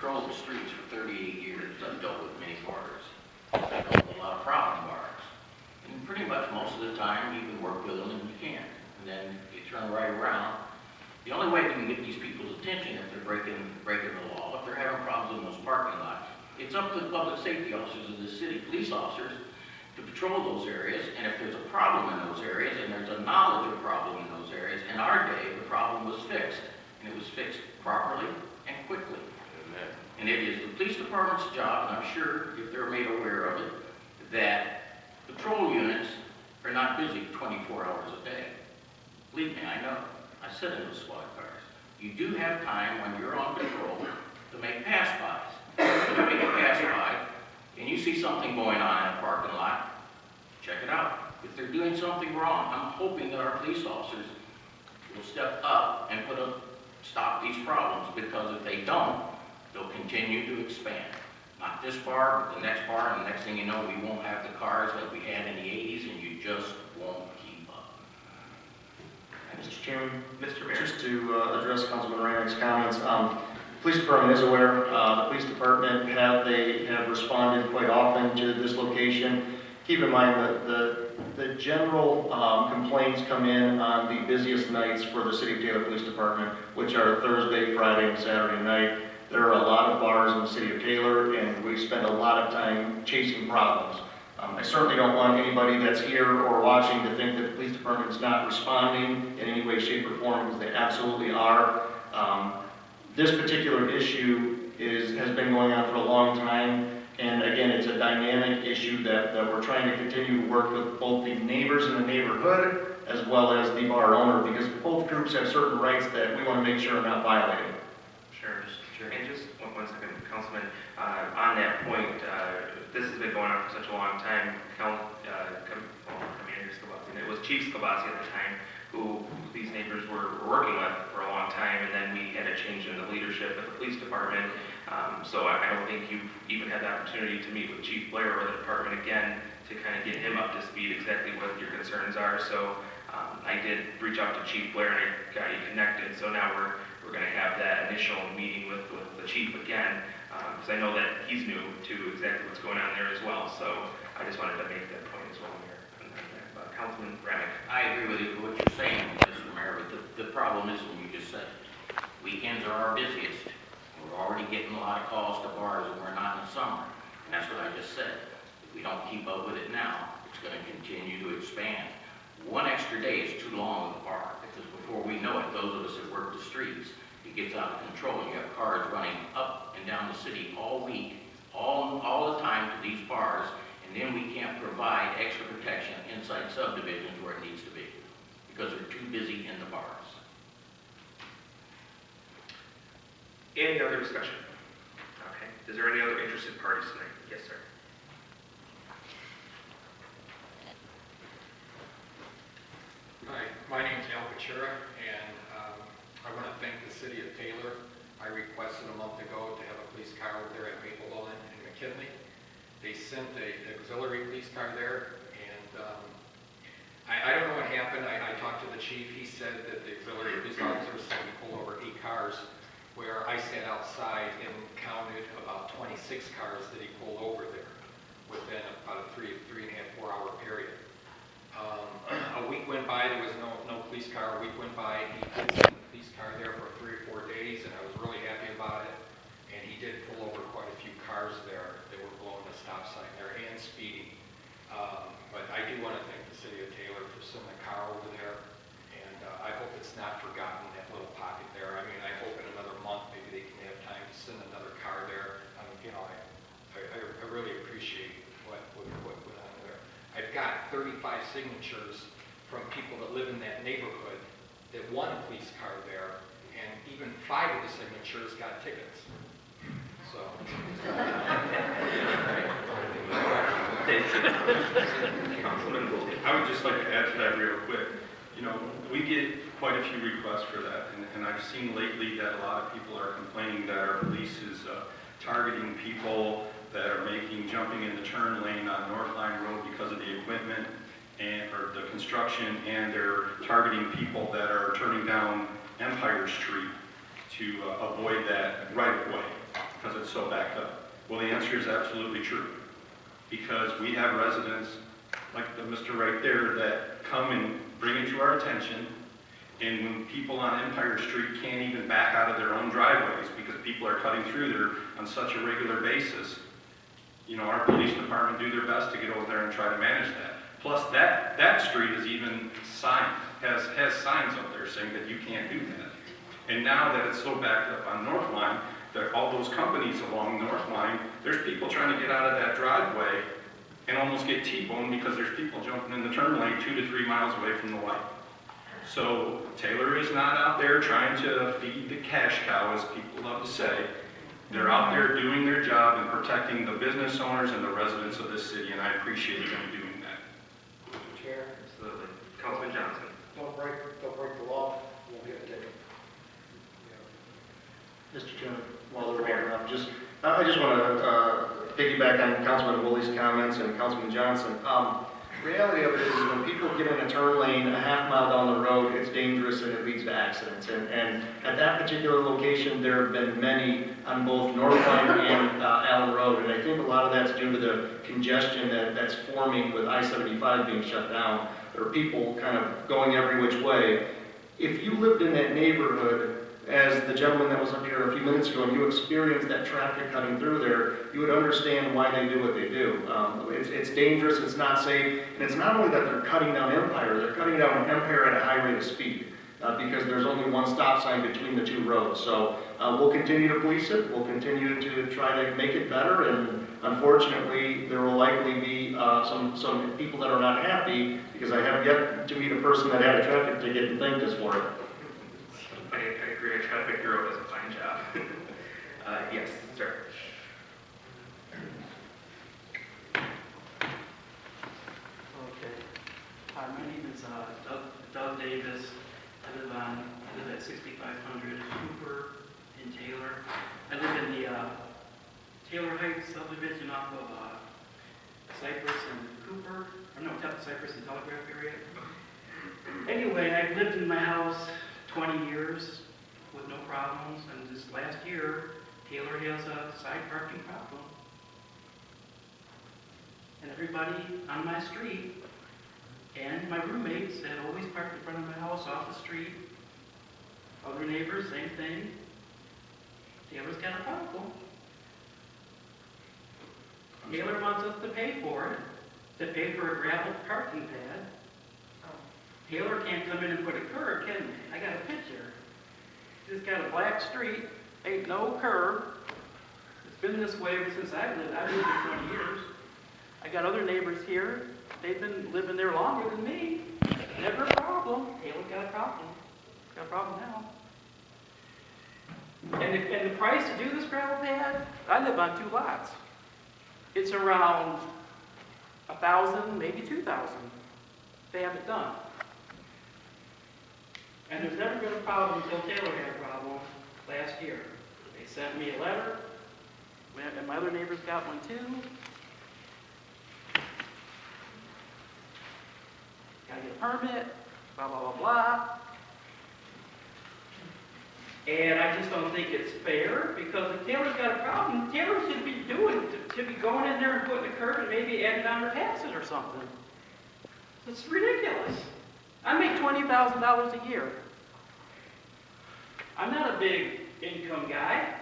patrolled the streets for 38 years. I've dealt with many bars. I've dealt with a lot of problem bars. And pretty much most of the time, you can work with them and you can. And then you turn right around. The only way we can get these people's attention if they're breaking the law, if they're having problems in those parking lots, it's up to the public safety officers of the city, police officers, to patrol those areas. And if there's a problem in those areas, and there's a knowledge of a problem in those areas, in our day, the problem was fixed. And it was fixed properly and quickly. Amen. And it is the police department's job, and I'm sure if they're made aware of it, that patrol units are not busy 24 hours a day. Believe me, I know. I sit in those squad cars. You do have time when you're on patrol to make pass-bys. When you make a pass-by and you see something going on in a parking lot, check it out. If they're doing something wrong, I'm hoping that our police officers will step up and stop these problems, because if they don't, they'll continue to expand. Not this bar, but the next bar, and the next thing you know, we won't have the cars like we had in the 80s, and you just won't keep up. Mr. Chairman, Mr. Mayor. just to address Councilman Reinhart's comments, police department is aware. The police department have responded quite often to this location. Keep in mind that the general complaints come in on the busiest nights for the City of Taylor Police Department, which are Thursday, Friday, and Saturday night. There are a lot of bars in the City of Taylor, and we spend a lot of time chasing problems. I certainly don't want anybody that's here or watching to think that the police department is not responding in any way, shape, or form, because they absolutely are. This particular issue has been going on for a long time. And again, it's a dynamic issue that we're trying to continue to work with both the neighbors in the neighborhood as well as the bar owner, because both groups have certain rights that we want to make sure are not violated. Sure. And just one second, Councilman, on that point, this has been going on for such a long time. Commander Scalabasi, it was Chief Scalabasi at the time, who these neighbors were working with for a long time, and then we had a change in the leadership at the police department. So I don't think you've even had the opportunity to meet with Chief Blair or the department again to kind of get him up to speed exactly what your concerns are. So I did reach out to Chief Blair and I got you connected. So now we're going to have that initial meeting with the chief again, because I know that he's new to exactly what's going on there as well. So I just wanted to make that point as well here. Councilman Remick. I agree with you what you're saying, Mr. Mayor, but the problem is when you just said weekends are our busiest. We're already getting a lot of calls to bars, and we're not in the summer. And that's what I just said. If we don't keep up with it now, it's going to continue to expand. One extra day is too long at the bar, because before we know it, those of us that work the streets, it gets out of control. You have cars running up and down the city all week, all the time to these bars, and then we can't provide extra protection inside subdivisions where it needs to be, because they're too busy in the bars. Any other discussion? Okay. Is there any other interested parties tonight? Yes, sir. Hi, my name's Al Pachura, and I want to thank the City of Taylor. I requested a month ago to have a police car over there at Maple Lawn and McKinley. They sent an auxiliary police car there, and I don't know what happened. I talked to the chief. He said that the auxiliary police officers said we pulled over 8 cars, where I sat outside and counted about 26 cars that he pulled over there within about a 3 and a half, 4 hour period. A week went by, there was no police car. A week went by, he did send the police car there for 3 or 4 days, and I was really happy about it. And he did pull over quite a few cars there that were blowing the stop sign there and speeding. But I do want to thank the City of Taylor for sending a car over there. And I hope it's not forgotten, that little pocket there. I mean, I hope in another month maybe they can have time to send another car there. I really appreciate what went on there. I've got 35 signatures from people that live in that neighborhood that want a police car there, and even 5 of the signatures got tickets. So. I would just like to add to that real quick. You know, we get quite a few requests for that, and I've seen lately that a lot of people are complaining that our police is targeting people that are jumping in the turn lane on North Line Road because of the equipment or the construction, and they're targeting people that are turning down Empire Street to avoid that right of way. because it's so backed up? Well, the answer is absolutely true. Because we have residents, like the Mr. right there, that come and bring it to our attention. And when people on Empire Street can't even back out of their own driveways because people are cutting through there on such a regular basis, you know, our police department do their best to get over there and try to manage that. Plus, that street is even signed, has signs up there saying that you can't do that. And now that it's so backed up on North Line, that all those companies along North Line, there's people trying to get out of that driveway and almost get T-boned because there's people jumping in the turn lane 2 to 3 miles away from the light. So Taylor is not out there trying to feed the cash cow, as people love to say. They're out there doing their job and protecting the business owners and the residents of this city, and I appreciate them doing that. Chair, Absolutely. Councilman Johnson. don't break the law, we'll get a ticket. Mr. Chairman, while they're warming up, I just want to piggyback on Councilman Woolley's comments and Councilman Johnson. Reality of it is when people get in a turn lane a half mile down the road, it's dangerous and it leads to accidents. And at that particular location, there have been many on both North Line and Allen Road. And I think a lot of that's due to the congestion that's forming with I-75 being shut down. There are people kind of going every which way. If you lived in that neighborhood, as the gentleman that was up here a few minutes ago, and you experienced that traffic cutting through there, you would understand why they do what they do. It's dangerous, it's not safe, and it's not only that they're cutting down Empire, they're cutting down Empire at a high rate of speed because there's only one stop sign between the two roads. So we'll continue to police it, we'll continue to try to make it better, and unfortunately, there will likely be some people that are not happy because I have yet to meet a person that had a traffic ticket and thanked us for it. I agree. Traffic Bureau does a fine job. Yes, sir. Okay. Hi, my name is Doug Davis. I live at 6500 Cooper in Taylor. I live in the Taylor Heights subdivision off of Cypress and Cooper. Or no, Cypress and Telegraph area. Anyway, I've lived in my house 20 years with no problems, and this last year, Taylor has a side parking problem. And everybody on my street and my roommates that always park in front of my house off the street, other neighbors, same thing. Taylor's got a problem. Taylor wants us to pay for it, to pay for a gravel parking pad. Taylor can't come in and put a curb, can they? I got a picture. Just got a black street, ain't no curb. It's been this way ever since I've lived here 20 years. I got other neighbors here, they've been living there longer than me. Never a problem. Taylor's got a problem. Got a problem now. And the price to do this gravel pad, I live on 2 lots. It's around $1,000, maybe $2,000. They have it done. And there's never been a problem until Taylor had a problem last year. They sent me a letter, and my other neighbors got one too. Gotta get a permit, blah, blah, blah, blah. And I just don't think it's fair, because if Taylor's got a problem, Taylor should be going in there and putting a curb and maybe adding on their taxes or something. It's ridiculous. I make $20,000 a year. I'm not a big income guy.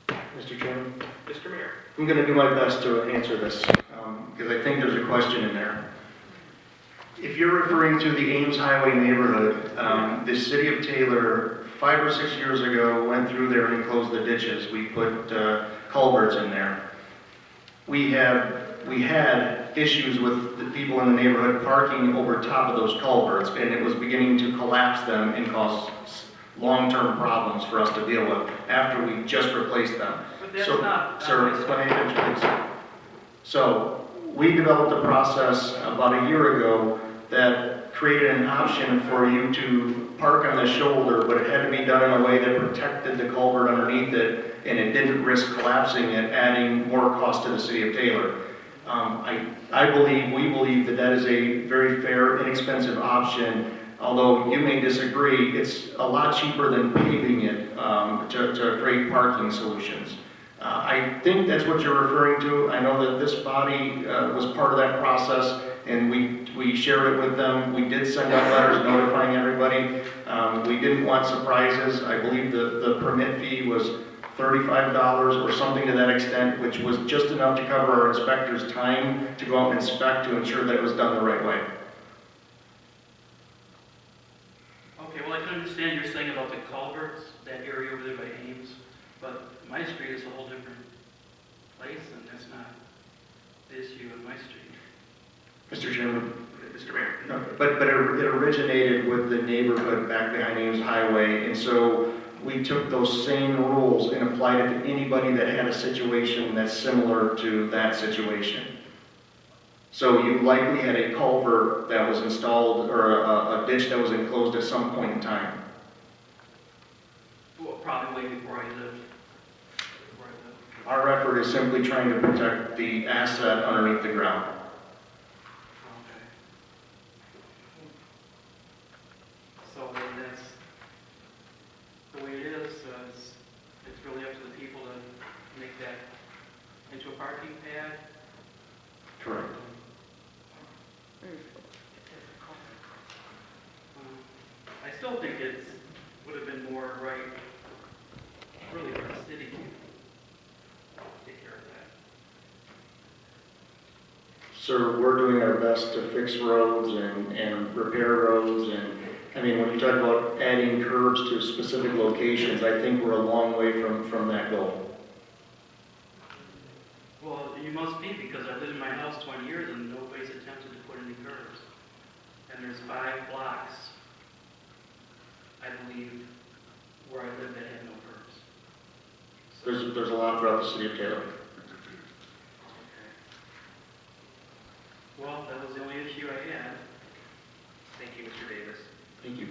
Mr. Chairman? Mr. Mayor. I'm going to do my best to answer this, because I think there's a question in there. If you're referring to the Ames Highway neighborhood, the city of Taylor, 5 or 6 years ago, went through there and closed the ditches. We put culverts in there. We had issues with the people in the neighborhood parking over top of those culverts, and it was beginning to collapse them and cause long-term problems for us to deal with after we just replaced them. But that's So, not... sir, let me finish, please. So, we developed a process about a year ago that created an option for you to park on the shoulder, but it had to be done in a way that protected the culvert underneath it, and it didn't risk collapsing and adding more cost to the city of Taylor. We believe that that is a very fair, inexpensive option although you may disagree, it's a lot cheaper than paving it to create parking solutions. I think that's what you're referring to. I know that this body was part of that process, and we shared it with them. We did send out letters notifying everybody. We didn't want surprises. I believe the permit fee was $35 or something to that extent, which was just enough to cover our inspector's time to go out and inspect to ensure that it was done the right way. Okay, well, I can understand you're saying about the culverts, that area over there by Ames, but my street is a whole different place, and that's not the issue in my street. Mr. Chairman? Mr. Mayor? No, but it originated with the neighborhood back behind Ames Highway, and so we took those same rules and applied it to anybody that had a situation that's similar to that situation. So you likely had a culvert that was installed, or a ditch that was enclosed at some point in time. Well, probably way before I lived. Our effort is simply trying to protect the asset underneath the ground. Okay. So then that's the way it is. It's really up to the people to make that into a parking pad. Correct. I still think it would have been more right, really, for the city to take care of that. Sir, we're doing our best to fix roads and repair roads, and I mean, when you talk about adding curbs to specific locations, I think we're a long way from that goal. Well, you must be, because I've lived in my house 20 years and nobody's attempted to put any curbs. And there's 5 blocks, I believe, where I lived that had no curbs. There's a lot throughout the city of Taylor. Well, that was the only issue I had. Thank you, Mr. Davis. Thank you.